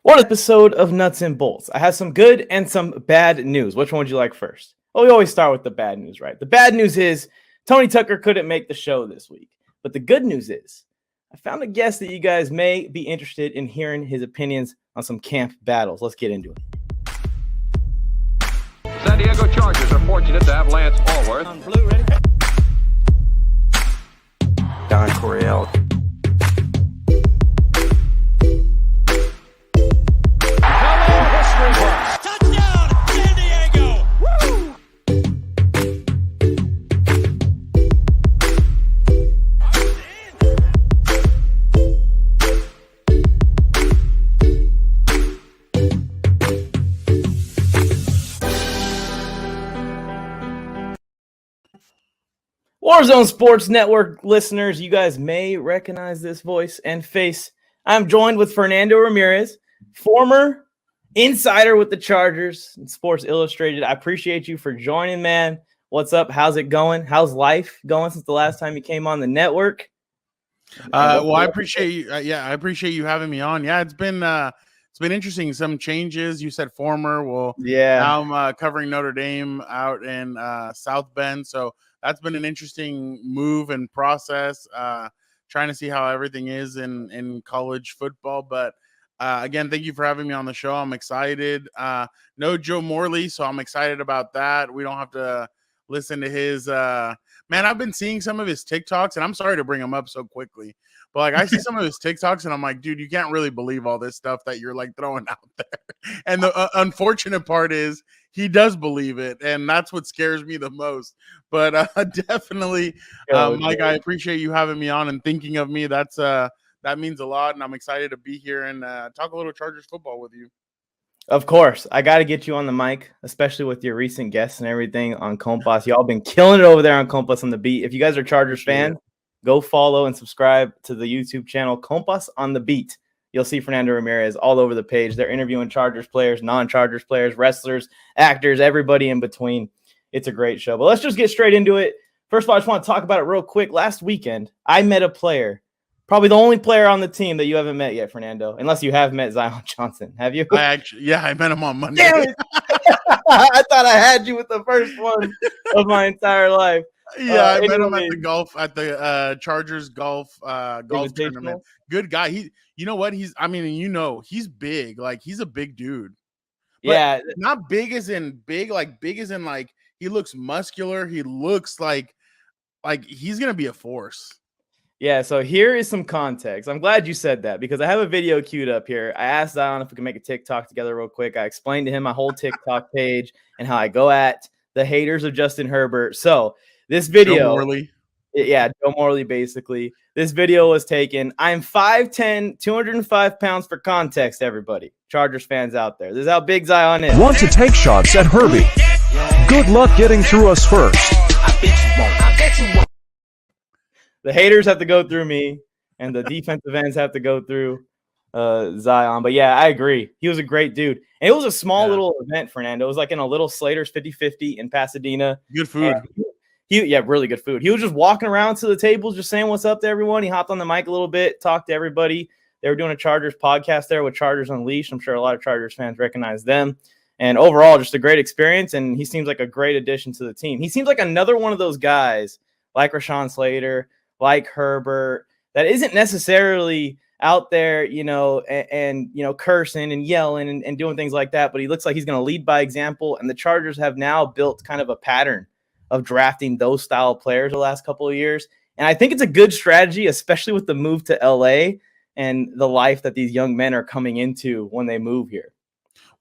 One episode of Nuts and Bolts. I have some good and some bad news. Which one would you like first? Well, we always start with the bad news, right? The bad news is Tony Tucker couldn't make the show this week. But the good news is I found a guest that you guys may be interested in hearing his opinions on some camp battles. Let's get into it. San Diego Chargers are fortunate to have Lance Allworth. On blue, ready? Don Coryell. Touchdown, San Diego! Woo! Warzone Sports Network listeners, you guys may recognize this voice and face. I'm joined with Fernando Ramirez, former insider with the Chargers and Sports Illustrated. I appreciate you for joining, man. What's up? How's it going? How's life going since the last time you came on the network? Well, I appreciate you. I appreciate you having me on. Yeah, it's been interesting. Some changes. You said former. Well, Yeah. now I'm covering Notre Dame out in South Bend. So that's been an interesting move and process. Trying to see how everything is in college football. But again, thank you for having me on the show. I'm excited. No Joe Morley, so I'm excited about that. We don't have to listen to his man. I've been seeing some of his TikToks, and I'm sorry to bring him up so quickly, but like I see some of his TikToks, and I'm like, dude, you can't really believe all this stuff that you're like throwing out there. And the unfortunate part is he does believe it, and that's what scares me the most. But definitely, Mike, I appreciate you having me on and thinking of me. That means a lot, and I'm excited to be here and talk a little Chargers football with you. Of course, I got to get you on the mic, especially with your recent guests and everything on Compas. Y'all been killing it over there on Compas on the Beat. If you guys are Chargers fans, go follow and subscribe to the YouTube channel Compas on the Beat. You'll see Fernando Ramirez all over the page. They're interviewing Chargers players, non-Chargers players, wrestlers, actors, everybody in between. It's a great show. But let's just get straight into it. First of all, I just want to talk about it real quick. Last weekend, I met a player. Probably the only player on the team that you haven't met yet, Fernando, unless you have met Zion Johnson. Have you? I met him on Monday. Damn it. I thought I had you with the first one of my entire life. Yeah, I met him at the Chargers golf tournament. Good guy. You know what? He's big. Like he's a big dude. But yeah, not big as in big, like big as in like he looks muscular. He looks like he's gonna be a force. Yeah, so here is some context. I'm glad you said that because I have a video queued up here. I asked Zion if we could make a TikTok together real quick. I explained to him my whole TikTok page and how I go at the haters of Justin Herbert. So this video, Joe Morley. Yeah, Joe Morley, basically. This video was taken. I'm 5'10", 205 pounds for context, everybody. Chargers fans out there. This is how big Zion is. Want to take shots at Herbie? Good luck getting through us first. I bet you won't. The haters have to go through me, and the defensive ends have to go through Zion. But, yeah, I agree. He was a great dude. And it was a small little event, Fernando. It was like in a little Slater's 50-50 in Pasadena. Good food. Really good food. He was just walking around to the tables, just saying what's up to everyone. He hopped on the mic a little bit, talked to everybody. They were doing a Chargers podcast there with Chargers Unleashed. I'm sure a lot of Chargers fans recognize them. And overall, just a great experience, and he seems like a great addition to the team. He seems like another one of those guys, like Rashawn Slater, like Herbert, that isn't necessarily out there, and cursing and yelling and doing things like that, but he looks like he's going to lead by example, and the Chargers have now built kind of a pattern of drafting those style of players the last couple of years, and I think it's a good strategy, especially with the move to LA and the life that these young men are coming into when they move here.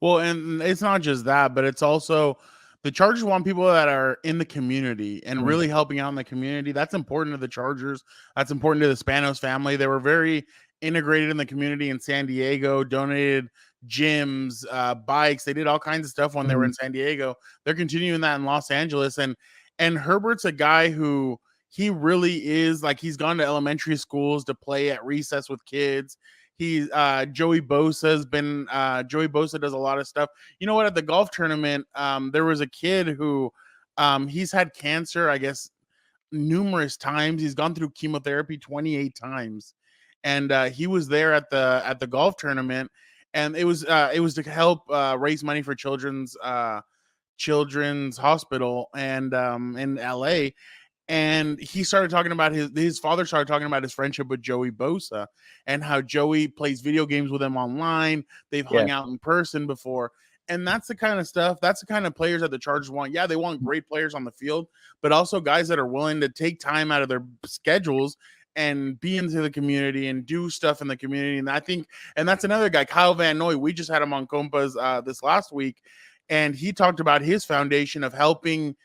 Well, and it's not just that, but it's also the Chargers want people that are in the community and really helping out in the community. That's important to the Chargers. That's important to the Spanos family. They were very integrated in the community in San Diego, donated gyms, bikes. They did all kinds of stuff when they were in San Diego. They're continuing that in Los Angeles. And Herbert's a guy who he really is like, he's gone to elementary schools to play at recess with kids. He's Joey Bosa does a lot of stuff. You know what? At the golf tournament, there was a kid who he's had cancer, I guess, numerous times. He's gone through chemotherapy 28 times. And he was there at the golf tournament. and it was to help raise money for children's hospital and in LA. And he started talking about his father started talking about his friendship with Joey Bosa and how Joey plays video games with him online. They've hung out in person before. And that's the kind of stuff, that's the kind of players that the Chargers want. Yeah, they want great players on the field, but also guys that are willing to take time out of their schedules and be into the community and do stuff in the community. And I think, and that's another guy, Kyle Van Noy. We just had him on Compas this last week, and he talked about his foundation of helping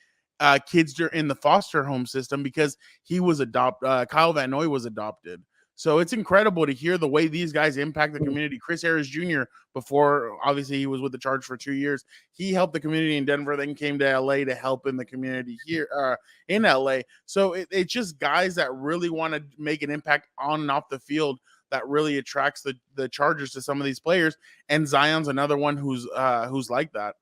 kids in the foster home system because he was adopted. Kyle Van Noy was adopted. So it's incredible to hear the way these guys impact the community. Chris Harris Jr., before obviously he was with the Chargers for 2 years, he helped the community in Denver, then came to LA to help in the community here in LA. So it's just guys that really want to make an impact on and off the field that really attracts the Chargers to some of these players. And Zion's another one who's like that.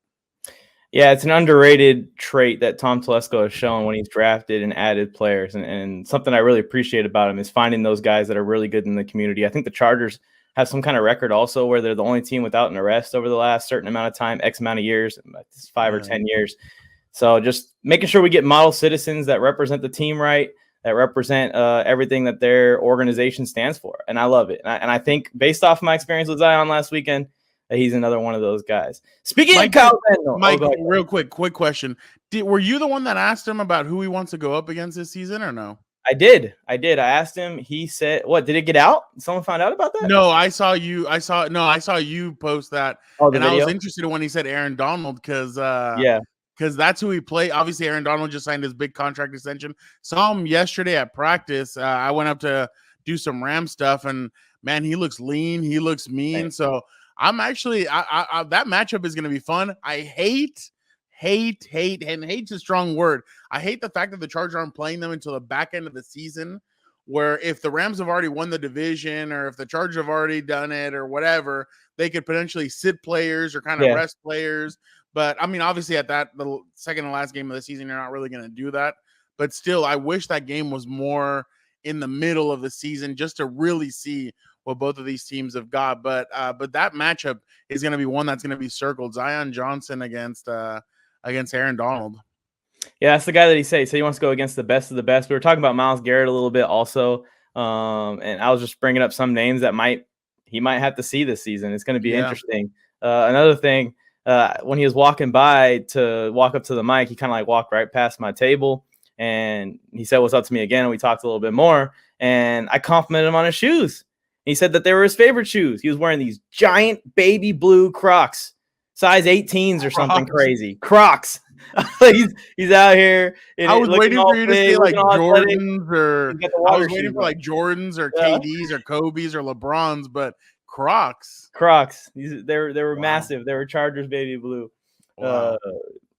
Yeah, it's an underrated trait that Tom Telesco has shown when he's drafted and added players. And something I really appreciate about him is finding those guys that are really good in the community. I think the Chargers have some kind of record also where they're the only team without an arrest over the last certain amount of time, X amount of years, 5 or 10 years. So just making sure we get model citizens that represent the team right, that represent everything that their organization stands for. And I love it. And I think based off my experience with Zion last weekend, he's another one of those guys. Speaking of Kyle Van, Mike, real quick question. Were you the one that asked him about who he wants to go up against this season or no? I did. I asked him. He said, what, did it get out? Someone found out about that? No, I saw you post that. And video? I was interested when he said Aaron Donald because that's who he played. Obviously, Aaron Donald just signed his big contract extension. Saw him yesterday at practice. I went up to do some Ram stuff, and man, he looks lean. He looks mean. Thanks. So I'm actually that matchup is going to be fun. I hate, and hate's a strong word. I hate the fact that the Chargers aren't playing them until the back end of the season, where if the Rams have already won the division or if the Chargers have already done it or whatever, they could potentially sit players or kind of rest players. But I mean, obviously at the second and last game of the season, you're not really going to do that. But still, I wish that game was more in the middle of the season just to really see what both of these teams have got. But that matchup is going to be one that's going to be circled. Zion Johnson against Aaron Donald. Yeah, that's the guy that he said. He wants to go against the best of the best. We were talking about Myles Garrett a little bit also. And I was just bringing up some names that he might have to see this season. It's going to be interesting. Another thing, when he was walking by to walk up to the mic, he kind of like walked right past my table. And he said, "What's up?" to me again. And we talked a little bit more. And I complimented him on his shoes. He said that they were his favorite shoes. He was wearing these giant baby blue Crocs, size 18s or something crazy. Crocs. he's out here. I was waiting for you to say like Jordans or I was waiting for like Jordans or KDs or Kobe's or LeBron's, but Crocs. They were massive. They were Chargers baby blue. Wow.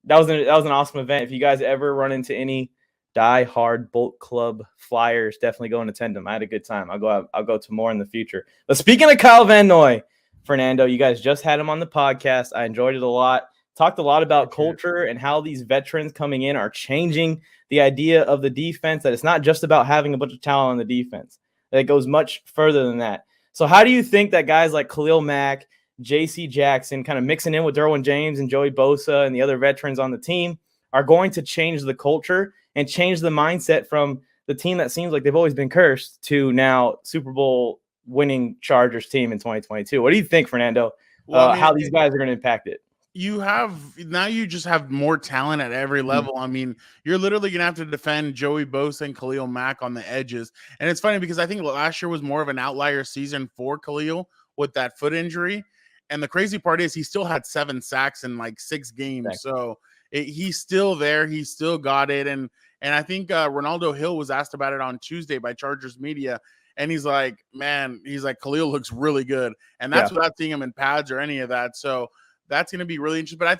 That was an awesome event. If you guys ever run into any die-hard Bolt Club Flyers, definitely go and attend them. I had a good time. I'll go to more in the future. But speaking of Kyle Van Noy, Fernando, you guys just had him on the podcast. I enjoyed it a lot. Talked a lot about culture and how these veterans coming in are changing the idea of the defense, that it's not just about having a bunch of talent on the defense. That it goes much further than that. So how do you think that guys like Khalil Mack, J.C. Jackson, kind of mixing in with Derwin James and Joey Bosa and the other veterans on the team, are going to change the culture and change the mindset from the team that seems like they've always been cursed to now Super Bowl winning Chargers team in 2022? What do you think, Fernando, how these guys are going to impact it? You just have more talent at every level. I mean, you're literally going to have to defend Joey Bosa and Khalil Mack on the edges. And it's funny because I think last year was more of an outlier season for Khalil with that foot injury. And the crazy part is he still had 7 sacks in like 6 games. Exactly. So he's still there. He still got it. And I think Ronaldo Hill was asked about it on Tuesday by Chargers media. And he's like, Khalil looks really good. And that's without seeing him in pads or any of that. So that's going to be really interesting. But I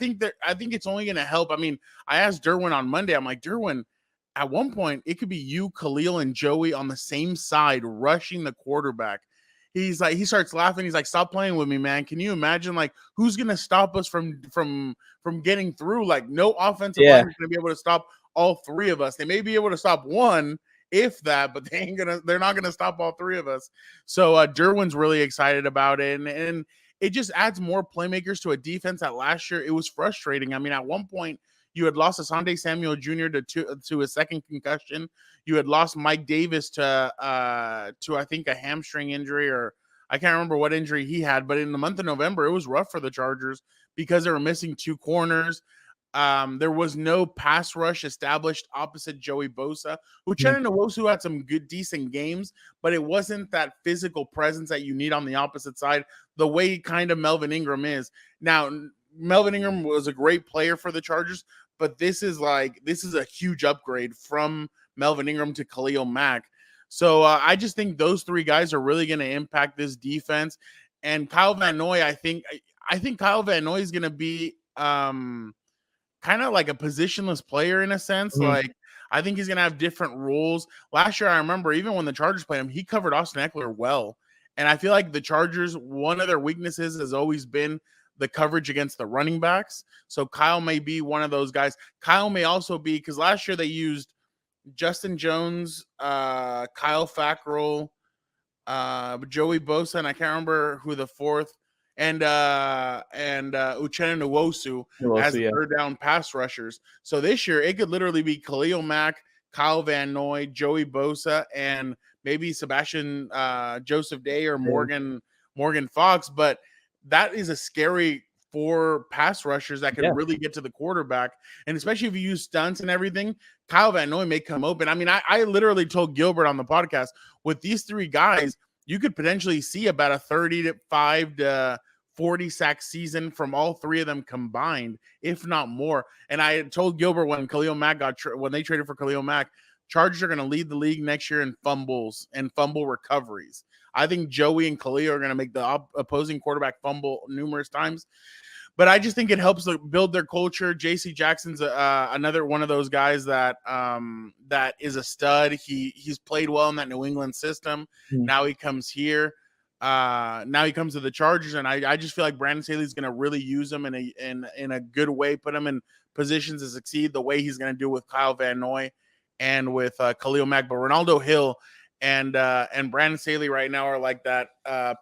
think it's only going to help. I mean, I asked Derwin on Monday. I'm like, Derwin, at one point, it could be you, Khalil, and Joey on the same side rushing the quarterback. He starts laughing. He's like, "Stop playing with me, man. Can you imagine like who's going to stop us from getting through? Like no offensive line is going to be able to stop all 3 of us. They may be able to stop one, if that, but they're not going to stop all 3 of us." So Derwin's really excited about it. And it just adds more playmakers to a defense that last year it was frustrating. I mean, at one point you had lost Asante Samuel Jr. to a second concussion. You had lost Mike Davis to I think a hamstring injury, or I can't remember what injury he had. But in the month of November, it was rough for the Chargers because they were missing 2 corners. There was no pass rush established opposite Joey Bosa. Uchenna Nwosu had some good, decent games, but it wasn't that physical presence that you need on the opposite side, the way kind of Melvin Ingram is. Now, Melvin Ingram was a great player for the Chargers, but this is a huge upgrade from Melvin Ingram to Khalil Mack. So I just think those 3 guys are really going to impact this defense. And Kyle Van Noy, I think Kyle Van Noy is going to be kind of like a positionless player in a sense. Like, I think he's going to have different roles. Last year, I remember even when the Chargers played him, he covered Austin Eckler well. And I feel like the Chargers, one of their weaknesses has always been the coverage against the running backs. So Kyle may be one of those guys. Kyle may also be, because last year they used Justin Jones, Kyle Fackrell, Joey Bosa, and I can't remember who the fourth, and Uchenna Nwosu as third down pass rushers. So this year it could literally be Khalil Mack, Kyle Van Noy, Joey Bosa, and maybe Sebastian Joseph Day or Morgan Fox. But that is a scary 4 pass rushers that can really get to the quarterback. And especially if you use stunts and everything, Kyle Van Noy may come open. I mean, I literally told Gilbert on the podcast, with these 3 guys, you could potentially see about a 35 to 40 sack season from all 3 of them combined, if not more. And I told Gilbert when Khalil Mack when they traded for Khalil Mack, Chargers are going to lead the league next year in fumbles and fumble recoveries. I think Joey and Khalil are going to make the opposing quarterback fumble numerous times. But I just think it helps build their culture. J.C. Jackson's another one of those guys that is a stud. He's played well in that New England system. Now he comes here. Now he comes to the Chargers, and I just feel like Brandon Staley's going to really use him in a good way, put him in positions to succeed the way he's going to do with Kyle Van Noy and with Khalil Mack. But Ronaldo Hill and Brandon Staley right now are like that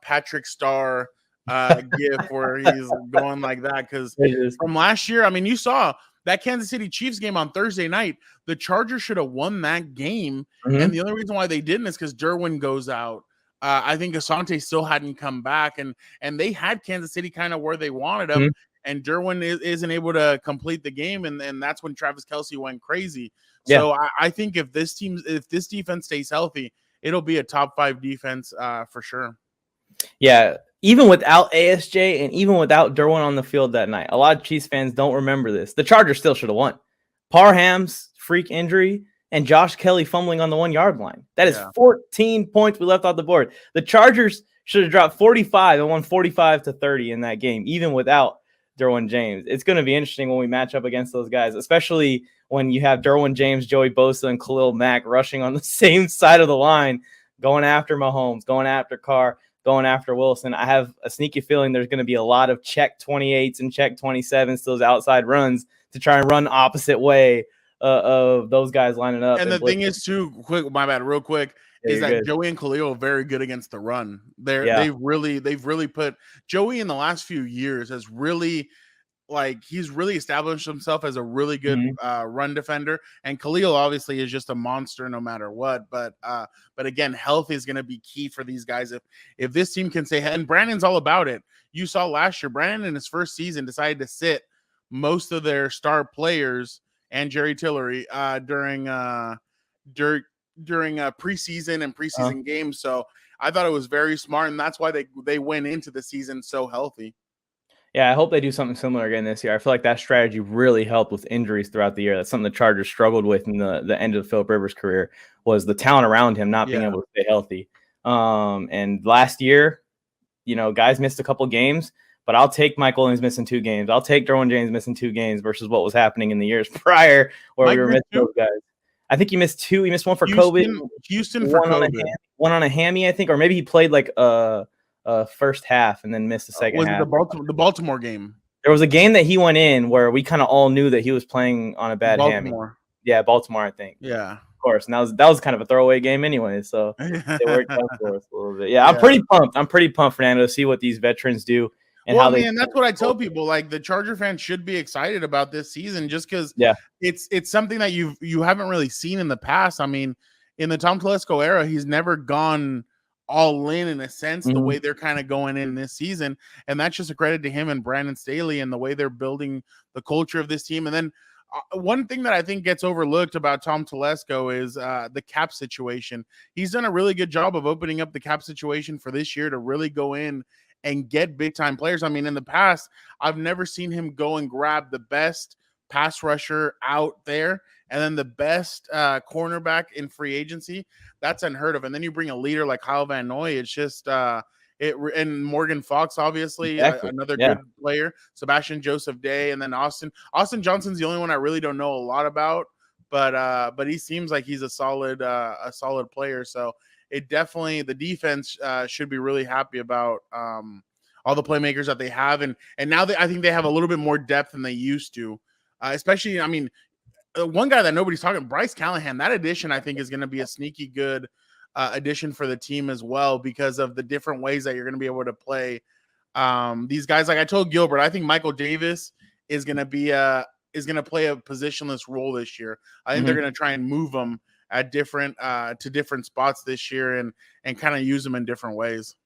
Patrick Starr gif where he's going like that, because from last year, I mean, you saw that Kansas City Chiefs game on Thursday night. The Chargers should have won that game, and the only reason why they didn't is because Derwin goes out. I think Asante still hadn't come back, and they had Kansas City kind of where they wanted him, and Derwin isn't able to complete the game, and that's when Travis Kelce went crazy. So I think if this defense stays healthy, it'll be a top 5 defense for sure. Yeah, even without ASJ and even without Derwin on the field that night, a lot of Chiefs fans don't remember this. The Chargers still should have won. Parham's freak injury and Josh Kelly fumbling on the 1-yard line. That is 14 points we left off the board. The Chargers should have dropped 45 and won 45-30 in that game, even without Derwin James. It's going to be interesting when we match up against those guys, especially when you have Derwin James, Joey Bosa, and Khalil Mack rushing on the same side of the line, going after Mahomes, going after Carr, going after Wilson. I have a sneaky feeling there's going to be a lot of check 28s and check 27s, those outside runs to try and run opposite way of those guys lining up. And the thing is, too, real quick, is that Joey and Khalil are very good against the run. They've really put Joey in the last few years has really, he's really established himself as a really good run defender. And Khalil obviously is just a monster no matter what. But again, health is going to be key for these guys. If this team can stay, and Brandon's all about it. You saw last year, Brandon in his first season decided to sit most of their star players and Jerry Tillery during preseason and preseason games. So I thought it was very smart, and that's why they went into the season so healthy. Yeah, I hope they do something similar again this year. I feel like that strategy really helped with injuries throughout the year. That's something the Chargers struggled with in the end of Phillip Rivers' career, was the talent around him not being able to stay healthy. And last year, guys missed a couple games, but I'll take Mike Williams missing 2 games. I'll take Derwin James missing 2 games versus what was happening in the years prior where we were missing those guys. I think he missed 2. He missed 1 for COVID. Houston for COVID. One on a hammy, I think, or maybe he played first half and then missed the second half. The Baltimore game? There was a game that he went in where we kind of all knew that he was playing on a bad hammy. Yeah, Baltimore, I think. Yeah. Of course. And that was kind of a throwaway game anyway, so it worked out for us a little bit. Yeah, I'm pretty pumped. I'm pretty pumped, Fernando, to see what these veterans do and Well, how I mean, they. and that's what I tell people. Like the Charger fans should be excited about this season, just because Yeah. it's something that you haven't really seen in the past. I mean, in the Tom Telesco era, he's never gone all in a sense the way they're kind of going in this season, and that's just a credit to him and Brandon Staley and the way they're building the culture of this team. And then one thing that I think gets overlooked about Tom Telesco is the cap situation. He's done a really good job of opening up the cap situation for this year to really go in and get big time players. I mean, in the past, I've never seen him go and grab the best pass rusher out there and then the best cornerback in free agency. That's unheard of. And then you bring a leader like Kyle Van Noy. It's just and Morgan Fox, obviously, Exactly. another Yeah. good player. Sebastian Joseph Day, and then Austin Johnson's the only one I really don't know a lot about, but he seems like he's a solid player. So it definitely, the defense should be really happy about all the playmakers that they have, and now I think they have a little bit more depth than they used to, especially. I mean, one guy that nobody's talking, Bryce Callahan. That addition I think is going to be a sneaky good addition for the team as well, because of the different ways that you're going to be able to play these guys. Like I told Gilbert, I think Michael Davis is going to play a positionless role this year. I think they're going to try and move him at different to different spots this year and kind of use them in different ways.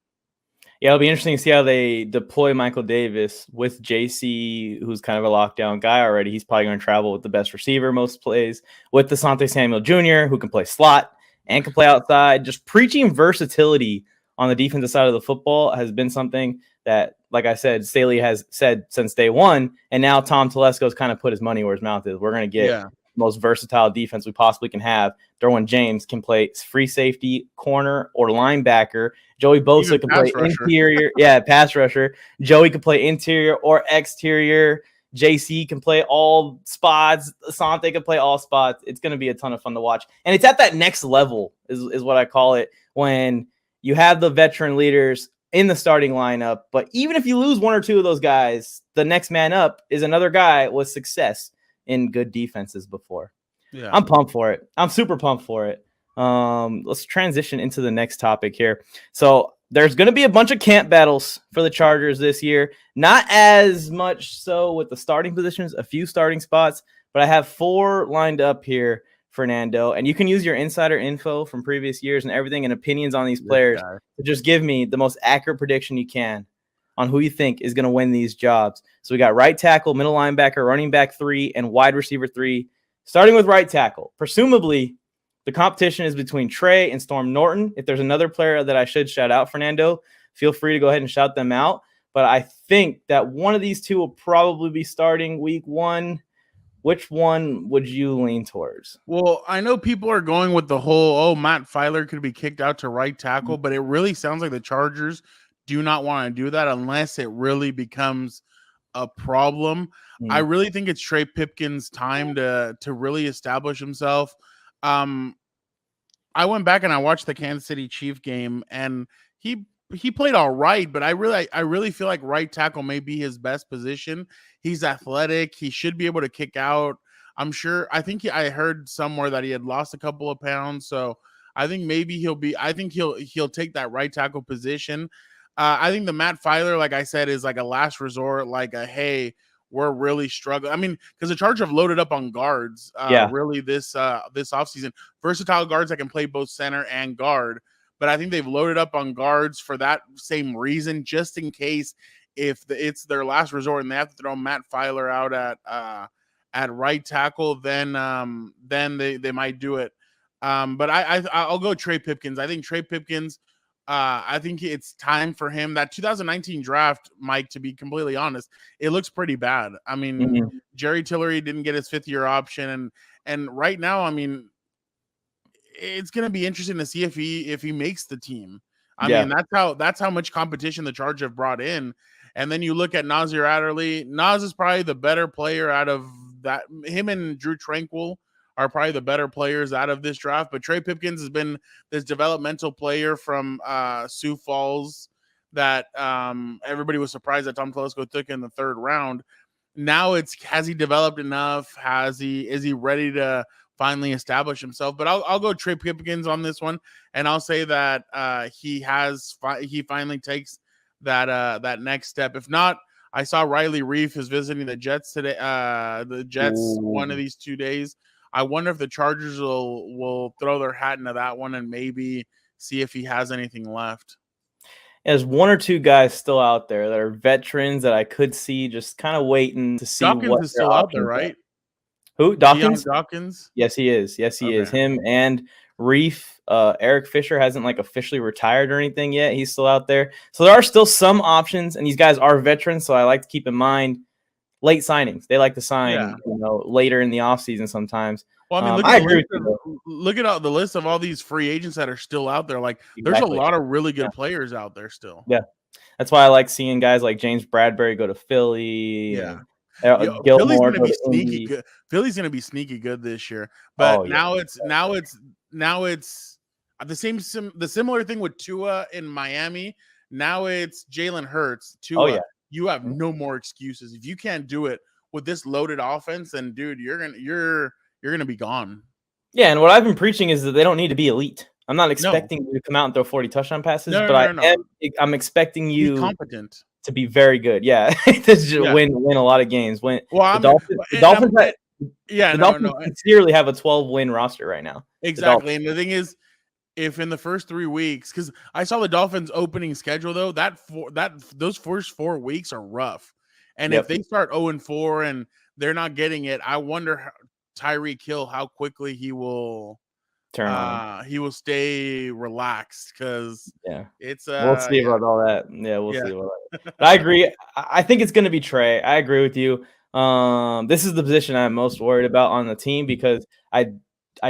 Yeah, it'll be interesting to see how they deploy Michael Davis with JC, who's kind of a lockdown guy already. He's probably going to travel with the best receiver most plays, with Asante Samuel Jr., who can play slot and can play outside. Just preaching versatility on the defensive side of the football has been something that, like I said, Staley has said since day one, and now Tom Telesco's kind of put his money where his mouth is. We're going to get the most versatile defense we possibly can have. Derwin James can play free safety, corner, or linebacker. Joey Bosa can play interior. Pass rusher. Joey can play interior or exterior. JC can play all spots. Asante can play all spots. It's going to be a ton of fun to watch. And it's at that next level is what I call it, when you have the veteran leaders in the starting lineup. But even if you lose one or two of those guys, the next man up is another guy with success in good defenses before. Yeah, I'm pumped for it. I'm super pumped for it. Let's transition into the next topic here. So there's going to be a bunch of camp battles for the Chargers this year. Not as much so with the starting positions, a few starting spots, but I have 4 lined up here, Fernando, and you can use your insider info from previous years and everything and opinions on these players to just give me the most accurate prediction you can on who you think is going to win these jobs. So we got right tackle, middle linebacker, running back 3, and wide receiver 3. Starting with right tackle, presumably the competition is between Trey and Storm Norton. If there's another player that I should shout out, Fernando, feel free to go ahead and shout them out. But I think that one of these two will probably be starting week 1. Which one would you lean towards? Well, I know people are going with the whole, Matt Filer could be kicked out to right tackle, but it really sounds like the Chargers do not want to do that unless it really becomes a problem. I really think it's Trey Pipkins' time to really establish himself. I went back and I watched the Kansas City Chief game, and he played all right, but I really feel like right tackle may be his best position. He's athletic. He should be able to kick out. I heard somewhere that he had lost a couple of pounds, so I think maybe he'll take that right tackle position. I think the Matt Filer, like I said, is like a last resort, like a, hey, we're really struggling. I mean, because the Chargers have loaded up on guards really this offseason. Versatile guards that can play both center and guard. But I think they've loaded up on guards for that same reason, just in case if it's their last resort and they have to throw Matt Filer out at right tackle, then they might do it. But I'll go Trey Pipkins. I think Trey Pipkins, I think it's time for him. That 2019 draft, Mike, to be completely honest, it looks pretty bad. I mean, Jerry Tillery didn't get his 5th-year option, and right now, I mean, it's going to be interesting to see if he makes the team. I mean, that's how much competition the Chargers have brought in. And then you look at Nasir Adderley. Nas is probably the better player out of that. Him and Drew Tranquil are probably the better players out of this draft. But Trey Pipkins has been this developmental player from Sioux Falls that everybody was surprised that Tom Telesco took in the 3rd round. Now has he developed enough? Is he ready to finally establish himself? But I'll go Trey Pipkins on this one, and I'll say that he finally takes that next step. If not, I saw Riley Reef is visiting the Jets today. The Jets one of these 2 days. I wonder if the Chargers will throw their hat into that one and maybe see if he has anything left. There's one or two guys still out there that are veterans that I could see just kind of waiting to see Dawkins what is still out there, right? Who? Dawkins? Dawkins? Yes, he is. Yes, he is. Him and Reef. Eric Fisher hasn't officially retired or anything yet. He's still out there. So there are still some options, and these guys are veterans. So I like to keep in mind late signings. They like to sign, later in the offseason sometimes. Well, I mean, look at all the list of all these free agents that are still out there. There's a lot of really good players out there still. Yeah, that's why I like seeing guys like James Bradbury go to Philly. Yeah. Philly's going to be sneaky good. Philly's going to be sneaky good this year. But now it's the similar thing with Tua in Miami. Now it's Jalen Hurts. Tua, you have no more excuses. If you can't do it with this loaded offense, then dude, you're gonna be gone. Yeah, and what I've been preaching is that they don't need to be elite. I'm not expecting you to come out and throw 40 touchdown passes, I'm expecting you be competent to be very good. Yeah, to win a lot of games. The Dolphins sincerely have a 12-win roster right now. Exactly, and the thing is, if in the first 3 weeks, because I saw the Dolphins' opening schedule though, those first 4 weeks are rough, and if they start 0-4 and they're not getting it, I wonder Tyreek Hill how quickly he will turn on. He will stay relaxed because it's we'll see about all that. Yeah, we'll see about that. But I agree. I think it's going to be Trey. I agree with you. This is the position I'm most worried about on the team because I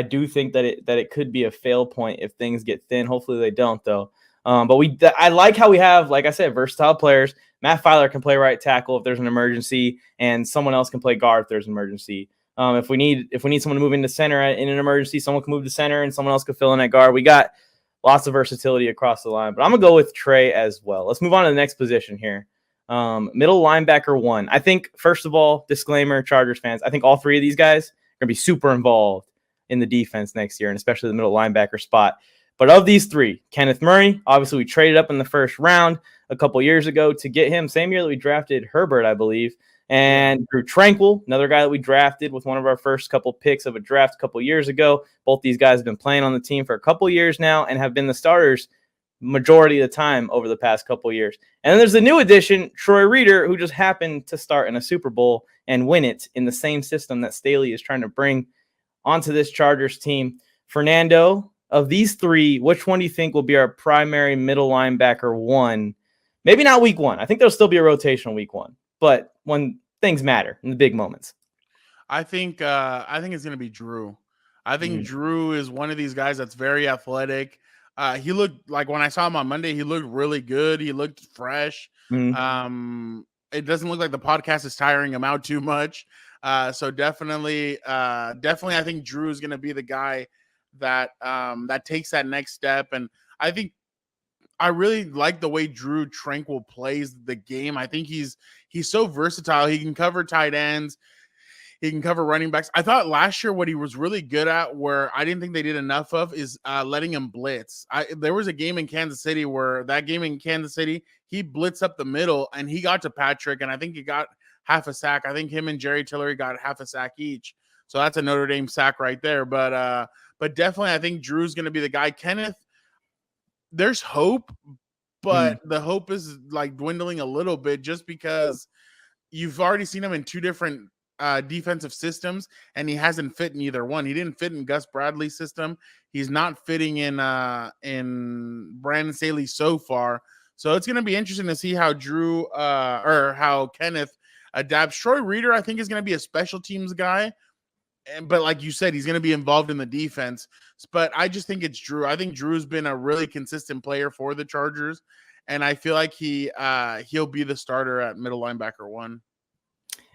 do think that it could be a fail point if things get thin. Hopefully they don't though. But I like how we have, like I said, versatile players. Matt Filer can play right tackle if there's an emergency, and someone else can play guard if there's an emergency. If we need someone to move into center in an emergency, someone can move to center and someone else can fill in at guard. We got lots of versatility across the line, but I'm gonna go with Trey as well. Let's move on to the next position here. Middle linebacker 1. I think, first of all, disclaimer, Chargers fans, I think all three of these guys are gonna be super involved in the defense next year, and especially the middle linebacker spot. But of these three, Kenneth Murray, obviously we traded up in the first round a couple years ago to get him, same year that we drafted Herbert, I believe. And Drew Tranquil, another guy that we drafted with one of our first couple picks of a draft a couple years ago. Both these guys have been playing on the team for a couple years now and have been the starters majority of the time over the past couple years. And then there's the new addition, Troy Reeder, who just happened to start in a Super Bowl and win it in the same system that Staley is trying to bring onto this Chargers team. Fernando, of these three, which one do you think will be our primary middle linebacker 1? Maybe not week 1. I think there'll still be a rotation week 1. But when things matter in the big moments, I think it's going to be Drew. I think Drew is one of these guys that's very athletic. He looked like when I saw him on Monday, he looked really good. He looked fresh. It doesn't look like the podcast is tiring him out too much. So definitely, I think Drew is going to be the guy that takes that next step. And I think I really like the way Drew Tranquil plays the game. I think he's so versatile. He can cover tight ends. He can cover running backs. I thought last year what he was really good at, where I didn't think they did enough of, is letting him blitz. There was a game in Kansas City where he blitzed up the middle and he got to Patrick, and I think he got half a sack. I think him and Jerry Tillery got half a sack each. So that's a Notre Dame sack right there. But definitely I think Drew's going to be the guy. Kenneth, there's hope, but the hope is like dwindling a little bit just because you've already seen him in 2 different defensive systems, and he hasn't fit in either one. He didn't fit in Gus Bradley's system. He's not fitting in Brandon Staley so far. So it's going to be interesting to see how Drew or how Kenneth adapts. Troy Reeder, I think, is going to be a special teams guy. But like you said, he's going to be involved in the defense. But I just think it's Drew. I think Drew's been a really consistent player for the Chargers, and I feel like he'll be the starter at middle linebacker 1.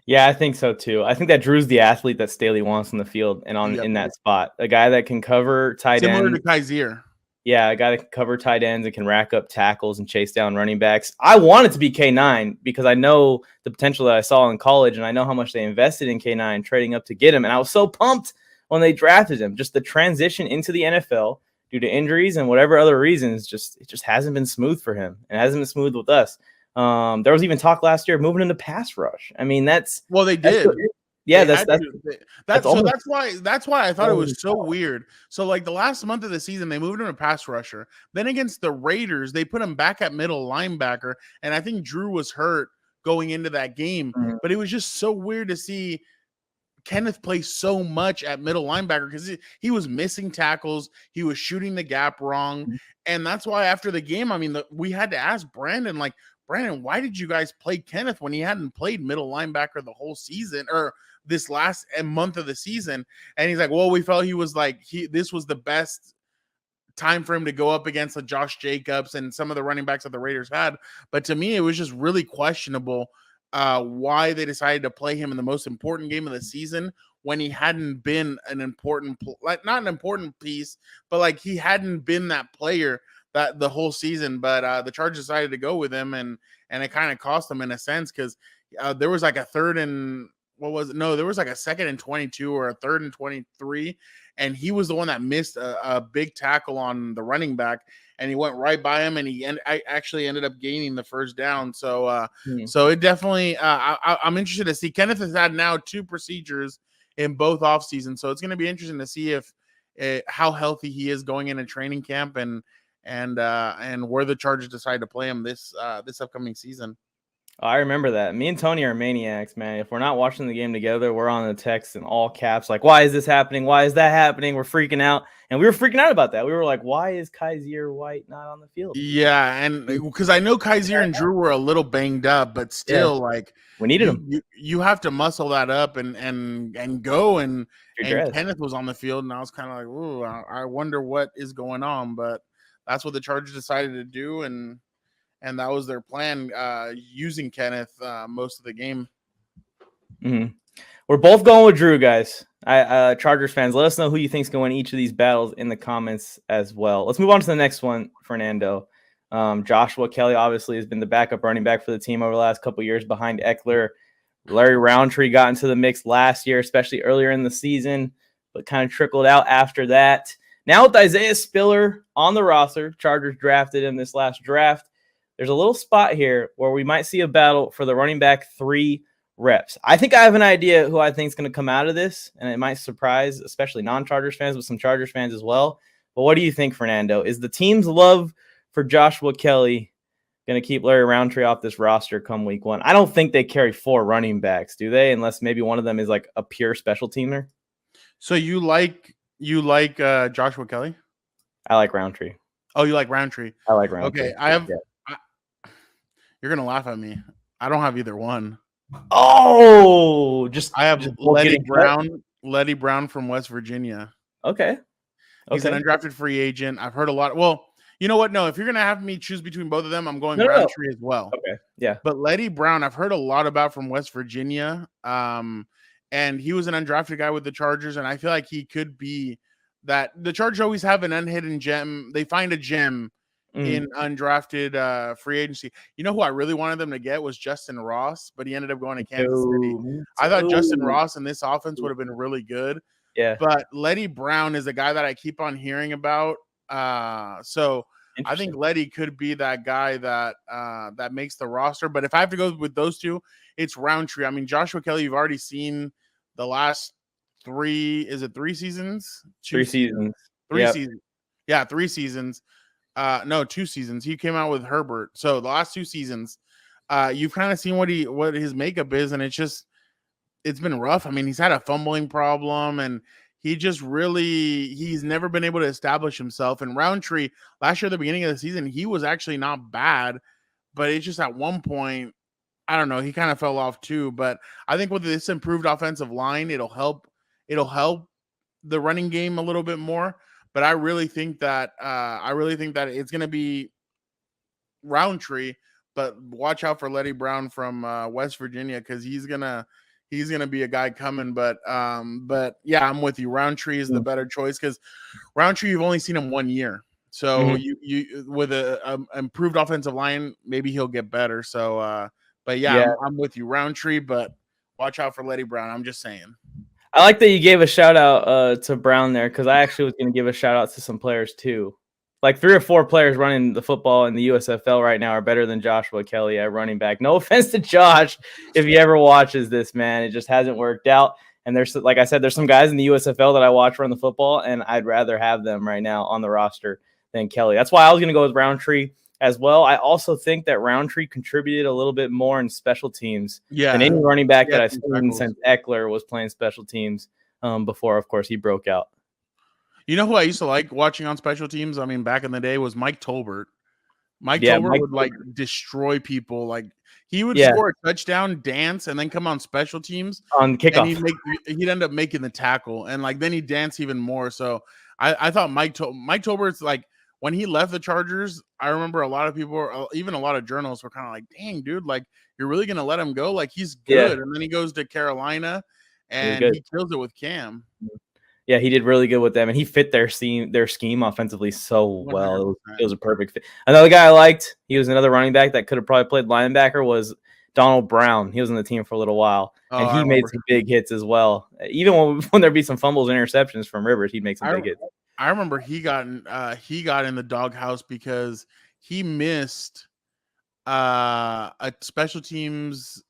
Yeah, I think so too. I think that Drew's the athlete that Staley wants in the field and in that spot. A guy that can cover tight ends. Similar to Kaiser. Yeah, a guy that can cover tight ends and can rack up tackles and chase down running backs. I want it to be K9 because I know the potential that I saw in college, and I know how much they invested in K9 trading up to get him. And I was so pumped when they drafted him. Just the transition into the NFL, due to injuries and whatever other reasons, it just hasn't been smooth for him. And it hasn't been smooth with us. There was even talk last year of moving into pass rush. I mean, they did. Yeah, that's almost, that's why I thought it was so weird. So like the last month of the season, they moved him to pass rusher. Then against the Raiders, they put him back at middle linebacker, and I think Drew was hurt going into that game. Mm-hmm. But it was just so weird to see Kenneth play so much at middle linebacker because he was missing tackles, he was shooting the gap wrong, and that's why after the game, I mean, we had to ask Brandon, like, Brandon, why did you guys play Kenneth when he hadn't played middle linebacker the whole season or this last month of the season? And he's like, well, we felt he was like, this was the best time for him to go up against the Josh Jacobs and some of the running backs that the Raiders had. But to me, it was just really questionable why they decided to play him in the most important game of the season when he hadn't been an important, like not an important piece, but like he hadn't been that player that the whole season. But the Chargers decided to go with him, and it kind of cost them in a sense because there was like a third and there was like a second and 22 or a third and 23, and he was the one that missed a big tackle on the running back, and he went right by him, and I actually ended up gaining the first down. So so it definitely I'm interested to see. Kenneth has had now 2 procedures in both off seasons, so it's going to be interesting to see if how healthy he is going into training camp and where the Chargers decide to play him this upcoming season. I remember that. Me and Tony are maniacs, man. If we're not watching the game together, we're on the text in all caps, like, why is this happening? Why is that happening? We're freaking out. And we were freaking out about that. We were like, why is Kaiser White not on the field? Yeah, and because I know Kaiser and Drew were a little banged up, but still, like, we needed them. You have to muscle that up and go. And Kenneth was on the field, and I was kind of like, ooh, I wonder what is going on. But that's what the Chargers decided to do, and that was their plan, using Kenneth most of the game. Mm-hmm. We're both going with Drew, guys. Chargers fans, let us know who you think's going to win each of these battles in the comments as well. Let's move on to the next one, Fernando. Joshua Kelly obviously has been the backup running back for the team over the last couple of years behind Eckler. Larry Roundtree got into the mix last year, especially earlier in the season, but kind of trickled out after that. Now with Isaiah Spiller on the roster, Chargers drafted him this last draft. There's a little spot here where we might see a battle for the running back 3 reps. I think I have an idea who I think is going to come out of this, and it might surprise especially non-Chargers fans, but some Chargers fans as well. But what do you think, Fernando? Is the team's love for Joshua Kelly going to keep Larry Roundtree off this roster come week 1? I don't think they carry 4 running backs, do they? Unless maybe one of them is like a pure special teamer. So you like Joshua Kelly? I like Roundtree. Oh, you like Roundtree? I like Roundtree. Okay, you're going to laugh at me. I don't have either one. Oh, I have Letty Brown from West Virginia. Okay. He's an undrafted free agent. I've heard a lot. Well, you know what? No, if you're going to have me choose between both of them, I'm going Roundtree as well. Okay. Yeah. But Letty Brown, I've heard a lot about from West Virginia. And he was an undrafted guy with the Chargers, and I feel like he could be that. The Chargers always have an unhidden gem. They find a gem in undrafted free agency. You know who I really wanted them to get was Justin Ross, but he ended up going to Kansas City. I thought Justin Ross in this offense would have been really good. Yeah. But Letty Brown is a guy that I keep on hearing about. So I think Letty could be that guy that makes the roster. But if I have to go with those two, it's Roundtree. I mean, Joshua Kelly, you've already seen the last 3 seasons? 3 seasons. 3 seasons. Yeah, 3 seasons. No, 2 seasons. He came out with Herbert. So the last 2 seasons, you've kind of seen what his makeup is, and it's been rough. I mean, he's had a fumbling problem, and he's never been able to establish himself. And Roundtree, last year at the beginning of the season, he was actually not bad, but it's just at one point, I don't know, he kind of fell off too. But I think with this improved offensive line, it'll help the running game a little bit more. But I really think that it's going to be Roundtree, but watch out for Letty Brown from West Virginia, because he's gonna be a guy coming. But yeah, I'm with you. Roundtree is the better choice, because Roundtree, you've only seen him 1 year, so you with a improved offensive line, maybe he'll get better. So, but yeah. I'm with you, Roundtree, but watch out for Letty Brown. I'm just saying. I like that you gave a shout out to Brown there because I actually was going to give a shout out to some players too. Like 3 or 4 players running the football in the USFL right now are better than Joshua Kelly at running back. No offense to Josh, if he ever watches this, man, it just hasn't worked out. And there's, like I said, there's some guys in the USFL that I watch run the football, and I'd rather have them right now on the roster than Kelly. That's why I was going to go with Roundtree as well. I also think that Roundtree contributed a little bit more in special teams than any running back that I've seen since Eckler was playing special teams before, of course, he broke out. You know who I used to like watching on special teams? I mean, back in the day was Mike Tolbert. Mike Tolbert would like destroy people. Like he would score a touchdown, dance, and then come on special teams on kickoff. And he'd end up making the tackle, and like then he'd dance even more. So I thought Mike Tolbert's like when he left the Chargers. I remember a lot of people, even a lot of journalists, were kind of like, "Dang, dude, like you're really gonna let him go? Like he's good." And then he goes to Carolina, and he kills it with Cam. Yeah, he did really good with them, and he fit their scheme offensively so well. It was a perfect fit. Another guy I liked, he was another running back that could have probably played linebacker, was Donald Brown. He was on the team for a little while, and he made some big hits as well. Even when there'd be some fumbles and interceptions from Rivers, he'd make some big hits. I remember he got in the doghouse because he missed a special teams.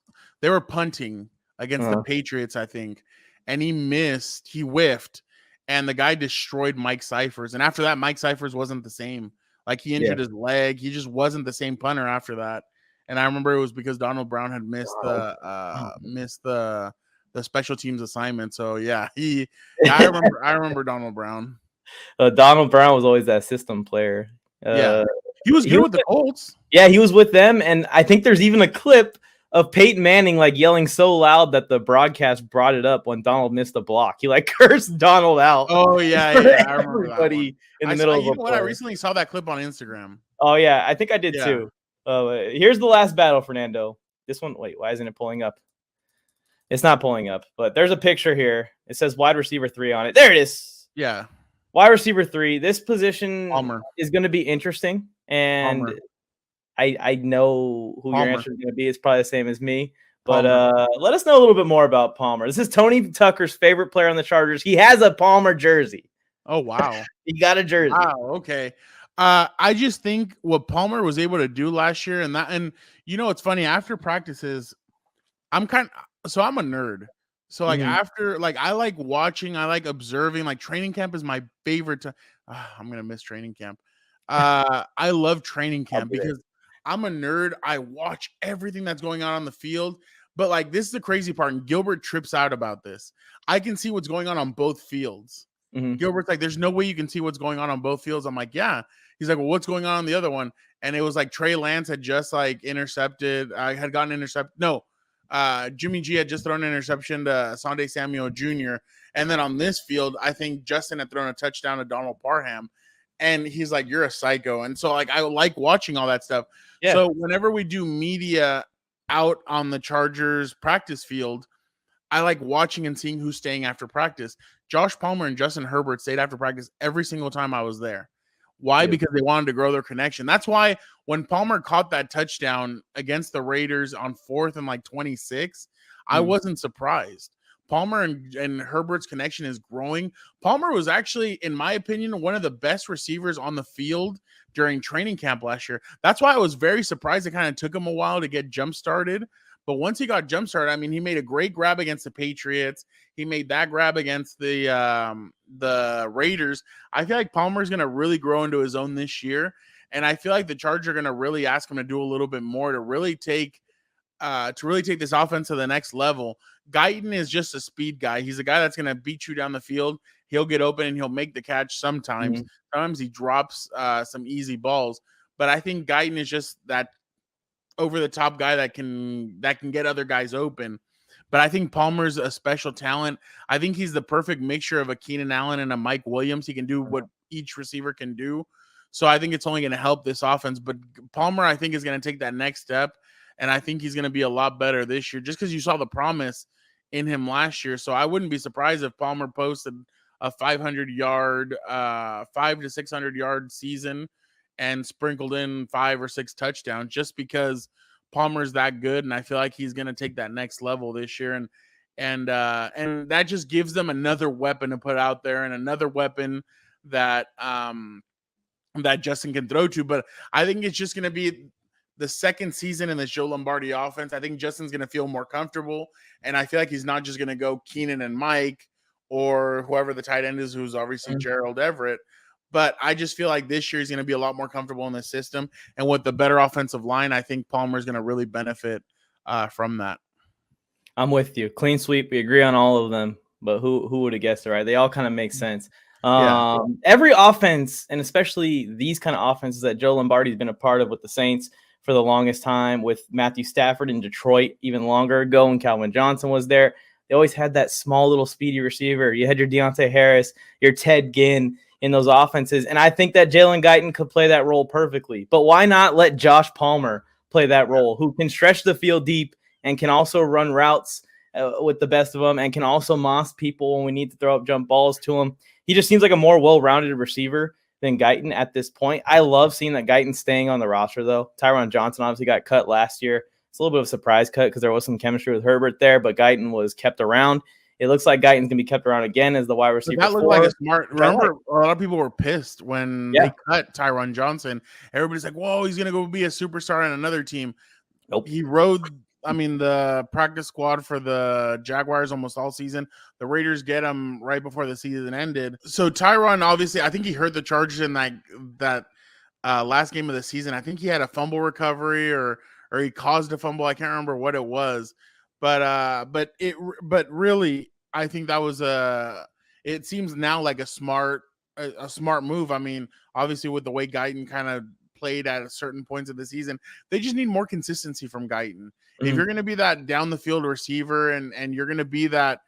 They were punting against the Patriots, I think, and he whiffed, and the guy destroyed Mike Cyphers. And after that, Mike Cyphers wasn't the same. Like he injured his leg. He just wasn't the same punter after that. And I remember it was because Donald Brown had missed the special teams assignment. So yeah, I remember Donald Brown. Donald Brown was always that system player. He was good with the Colts. Yeah, he was with them, and I think there's even a clip of Peyton Manning like yelling so loud that the broadcast brought it up when Donald missed a block. He like cursed Donald out. Oh yeah, I remember everybody in the middle of a play. I recently saw that clip on Instagram. Oh yeah, I think I did too. Here's the last battle, Fernando. This one, wait, why isn't it pulling up? It's not pulling up, but there's a picture here. It says wide receiver 3 on it. There it is. Yeah. Wide receiver 3. This position Palmer is going to be interesting, and I know who your answer is going to be. It's probably the same as me, but let us know a little bit more about Palmer. This is Tony Tucker's favorite player on the Chargers. He has a Palmer jersey. Oh wow, he got a jersey. Wow, okay. I just think what Palmer was able to do last year, and you know, it's funny after practices, I'm a nerd. So like after, like I like watching, I like observing. Like training camp is my favorite. I'm gonna miss training camp. I love training camp because I'm a nerd. I watch everything that's going on the field. But like this is the crazy part, and Gilbert trips out about this. I can see what's going on both fields. Gilbert's like, there's no way you can see what's going on both fields. I'm like, yeah. He's like, well, what's going on the other one? And it was like Trey Lance had just like intercepted. Had gotten intercepted. No. Jimmy G had just thrown an interception to Sunday Samuel Jr. And then on this field, I think Justin had thrown a touchdown to Donald Parham. And he's like, you're a psycho. And so like I like watching all that stuff. Yeah. So whenever we do media out on the Chargers practice field, I like watching and seeing who's staying after practice. Josh Palmer and Justin Herbert stayed after practice every single time I was there. Why? Because they wanted to grow their connection. That's why when Palmer caught that touchdown against the Raiders on 4th and like 26, I wasn't surprised. Palmer and Herbert's connection is growing. Palmer was actually, in my opinion, one of the best receivers on the field during training camp last year. That's why I was very surprised. It kind of took him a while to get jump started. But once he got jump started, I mean, he made a great grab against the Patriots. He made that grab against the Raiders. I feel like Palmer is going to really grow into his own this year. And I feel like the Chargers are going to really ask him to do a little bit more to really take this offense to the next level. Guyton is just a speed guy. He's a guy that's going to beat you down the field. He'll get open and he'll make the catch sometimes. Sometimes he drops some easy balls. But I think Guyton is just that over-the-top guy that can get other guys open. But I think Palmer's a special talent. I think he's the perfect mixture of a Keenan Allen and a Mike Williams. He can do what each receiver can do. So I think it's only going to help this offense. But Palmer, I think, is going to take that next step. And I think he's going to be a lot better this year just because you saw the promise in him last year. So I wouldn't be surprised if Palmer posted a 500-yard, 500 to 600-yard season and sprinkled in 5 or 6 touchdowns just because Palmer's that good. And I feel like he's going to take that next level this year. And and that just gives them another weapon to put out there and another weapon that that Justin can throw to. But I think it's just going to be the second season in this Joe Lombardi offense. I think Justin's going to feel more comfortable, and I feel like he's not just going to go Keenan and Mike or whoever the tight end is, who's obviously Gerald Everett. But I just feel like this year he's going to be a lot more comfortable in the system, and with the better offensive line, I think Palmer is going to really benefit from that. I'm with you. Clean sweep. We agree on all of them, but who would have guessed it, right? They all kind of make sense. Every offense, and especially these kind of offenses that Joe Lombardi's been a part of with the Saints for the longest time, with Matthew Stafford in Detroit even longer ago when Calvin Johnson was there. They always had that small little speedy receiver. You had your Deontay Harris, your Ted Ginn in those offenses, and I think that Jalen Guyton could play that role perfectly. But why not let Josh Palmer play that role, who can stretch the field deep and can also run routes with the best of them and can also moss people when we need to throw up jump balls to him. He just seems like a more well-rounded receiver than Guyton at this point. I love seeing that Guyton staying on the roster, though. Tyron Johnson obviously got cut last year. It's a little bit of a surprise cut because there was some chemistry with Herbert there, but Guyton was kept around. It looks like Guyton's going to be kept around again as the wide receiver. That looked like a smart. Remember, a lot of people were pissed when they cut Tyron Johnson. Everybody's like, whoa, he's going to go be a superstar on another team. Nope. He rode the practice squad for the Jaguars almost all season. The Raiders get him right before the season ended. So Tyron, obviously, I think he hurt the Chargers in that last game of the season. I think he had a fumble recovery or he caused a fumble. I can't remember what it was, but really, I think that was it seems now like a smart move. I mean, obviously with the way Guyton kind of played at certain points of the season, they just need more consistency from Guyton. If you're going to be that down the field receiver and you're going to be that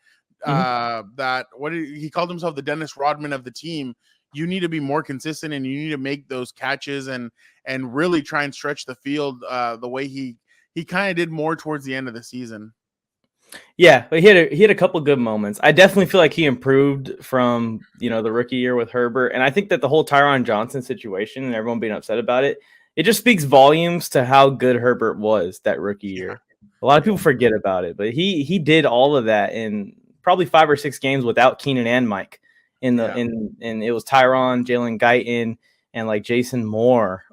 he called himself the Dennis Rodman of the team, you need to be more consistent and you need to make those catches and really try and stretch the field the way he kind of did more towards the end of the season. Yeah, but he had a couple good moments. I definitely feel like he improved from, the rookie year with Herbert. And I think that the whole Tyron Johnson situation and everyone being upset about it, it just speaks volumes to how good Herbert was that rookie year. A lot of people forget about it, but he did all of that in probably 5 or 6 games without Keenan and Mike and it was Tyron, Jalen Guyton, and like Jason Moore.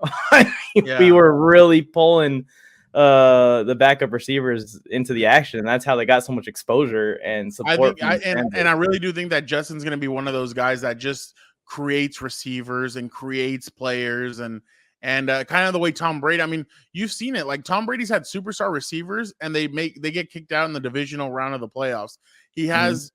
We were really pulling the backup receivers into the action, and that's how they got so much exposure and support. I really do think that Justin's going to be one of those guys that just creates receivers and creates players and kind of the way Tom Brady. I mean, you've seen it. Like Tom Brady's had superstar receivers, and they get kicked out in the divisional round of the playoffs. He has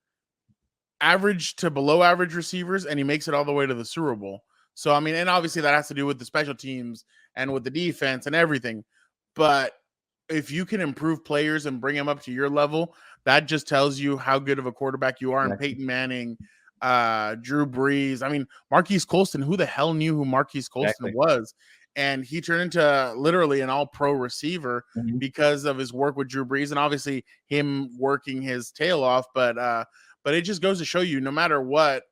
average to below average receivers, and he makes it all the way to the Super Bowl. So I mean, and obviously that has to do with the special teams and with the defense and everything. But if you can improve players and bring them up to your level, that just tells you how good of a quarterback you are. And Peyton Manning, Drew Brees. I mean, Marquise Colston, who the hell knew who Marquise Colston was? And he turned into literally an all-pro receiver because of his work with Drew Brees and obviously him working his tail off. But it just goes to show you, no matter what,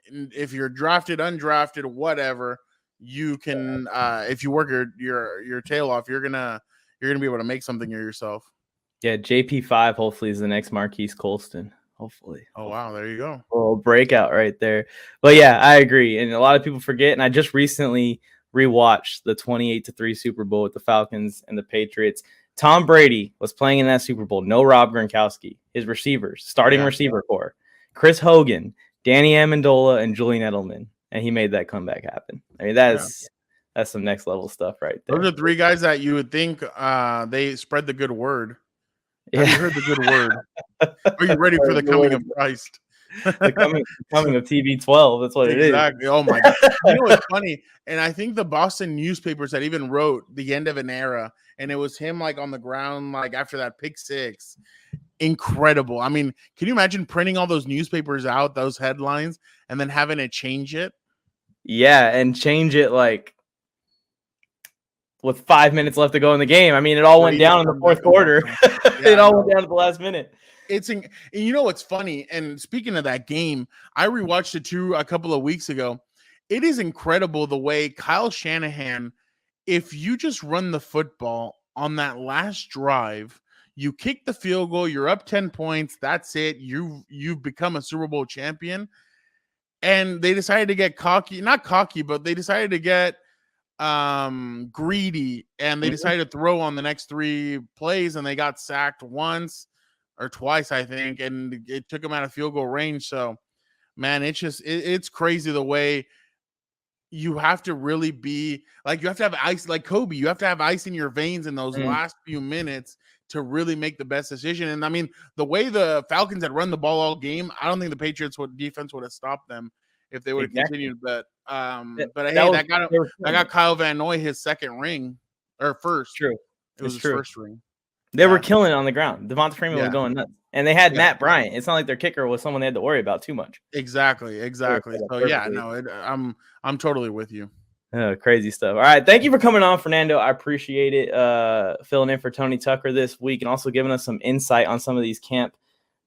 if you're drafted, undrafted, whatever, you can if you work your tail off, you're gonna be able to make something of yourself. Yeah, JP5 hopefully is the next Marquise Colston. Hopefully. Oh wow, there you go. A little breakout right there. But yeah, I agree. And a lot of people forget. And I just recently rewatched the 28-3 Super Bowl with the Falcons and the Patriots. Tom Brady was playing in that Super Bowl. No Rob Gronkowski. His receivers, starting receiver core, Chris Hogan, Danny Amendola, and Julian Edelman. And he made that comeback happen. I mean, that's some next level stuff right there. Those are 3 guys that you would think they spread the good word. Have you heard the good word? Are you ready for the coming of Christ? the coming of TB12. That's what it is. Exactly. Oh my God. You know what's funny? And I think the Boston newspapers that even wrote the end of an era, and it was him like on the ground, like after that pick 6. Incredible. I mean, can you imagine printing all those newspapers out, those headlines, and then having to change it? Yeah, and change it like with 5 minutes left to go in the game. I mean, it all went down in the fourth quarter. It all went down at the last minute. And you know what's funny? And speaking of that game, I rewatched it too a couple of weeks ago. It is incredible the way Kyle Shanahan, if you just run the football on that last drive, You kick the field goal, you're up 10 points. That's it. You've become a Super Bowl champion. And they decided to get cocky, not cocky, but they decided to get greedy, and they decided to throw on the next 3 plays, and they got sacked once or twice, I think, and it took them out of field goal range. So, man, it's crazy the way you have to really be like, you have to have ice like Kobe. You have to have ice in your veins in those last few minutes to really make the best decision. And I mean, the way the Falcons had run the ball all game, I don't think the Patriots defense would have stopped them if they would have continued. But that got Kyle Van Noy his second ring, or first. True. It was his first ring. They were killing it on the ground. Devonta Freeman was going nuts. And they had Matt Bryant. It's not like their kicker was someone they had to worry about too much. Exactly. So yeah, no, I'm totally with you. Crazy stuff. All right. Thank you for coming on, Fernando. I appreciate it. Filling in for Tony Tucker this week and also giving us some insight on some of these camp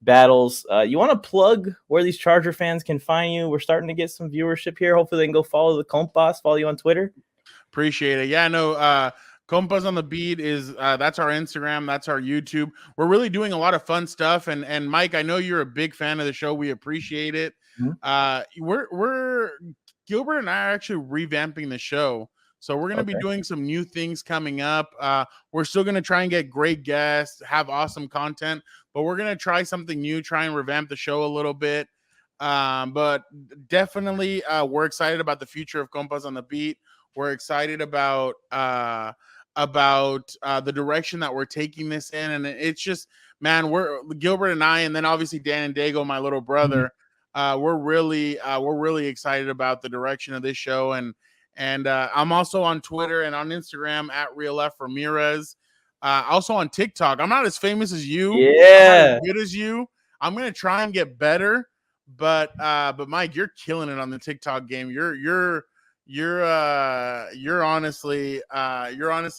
battles. You want to plug where these Charger fans can find you? We're starting to get some viewership here. Hopefully they can go follow the Compas, follow you on Twitter. Appreciate it. Yeah, no, Compas on the Beat is that's our Instagram, that's our YouTube. We're really doing a lot of fun stuff. And Mike, I know you're a big fan of the show. We appreciate it. We're Gilbert and I are actually revamping the show. So we're going to be doing some new things coming up. We're still going to try and get great guests, have awesome content, but we're going to try something new, try and revamp the show a little bit. But definitely we're excited about the future of Compas on the Beat. We're excited about the direction that we're taking this in. And it's just, man, we're Gilbert and I, and then obviously Dan and Dago, my little brother, we're really excited about the direction of this show. And I'm also on Twitter and on Instagram at RealFRamirez. Also on TikTok. I'm not as famous as you. Yeah. I'm not as good as you. I'm going to try and get better, but Mike, you're killing it on the TikTok game. You're honestly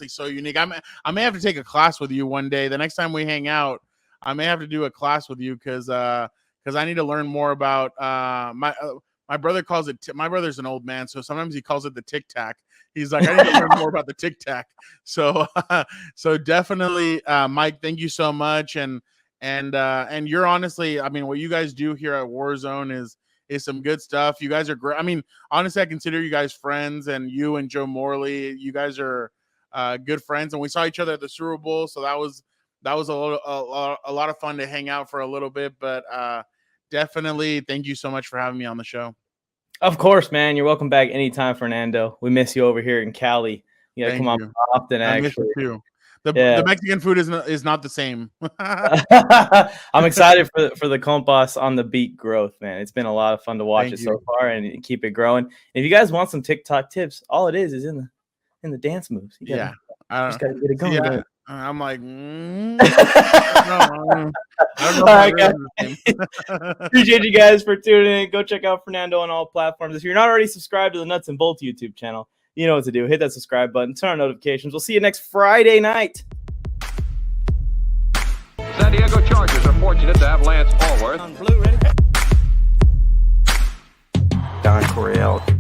so unique. I may have to take a class with you one day. The next time we hang out, I may have to do a class with you because I need to learn more about my brother calls it. My brother's an old man, so sometimes he calls it the Tic Tac. He's like, I need to learn more about the Tic Tac. So definitely, Mike, thank you so much. And you're honestly, I mean, what you guys do here at Warzone is some good stuff. You guys are great. I mean, honestly, I consider you guys friends, and you and Joe Morley, you guys are good friends. And we saw each other at the Super Bowl, so that was a lot of fun to hang out for a little bit. But definitely, thank you so much for having me on the show. Of course, man. You're welcome back anytime, Fernando. We miss you over here in Cali. You gotta come on often. I miss you too. The Mexican food is not the same. I'm excited for the Compas on the Beat growth, man. It's been a lot of fun to watch so far and keep it growing. If you guys want some TikTok tips, all it is in the dance moves. You just gotta get it going. Yeah. I'm like, I don't know. Appreciate you guys for tuning in. Go check out Fernando on all platforms. If you're not already subscribed to the Nuts and Bolts YouTube channel, you know what to do. Hit that subscribe button, turn on notifications. We'll see you next Friday night. San Diego Chargers are fortunate to have Lance Allworth. Don Coryell.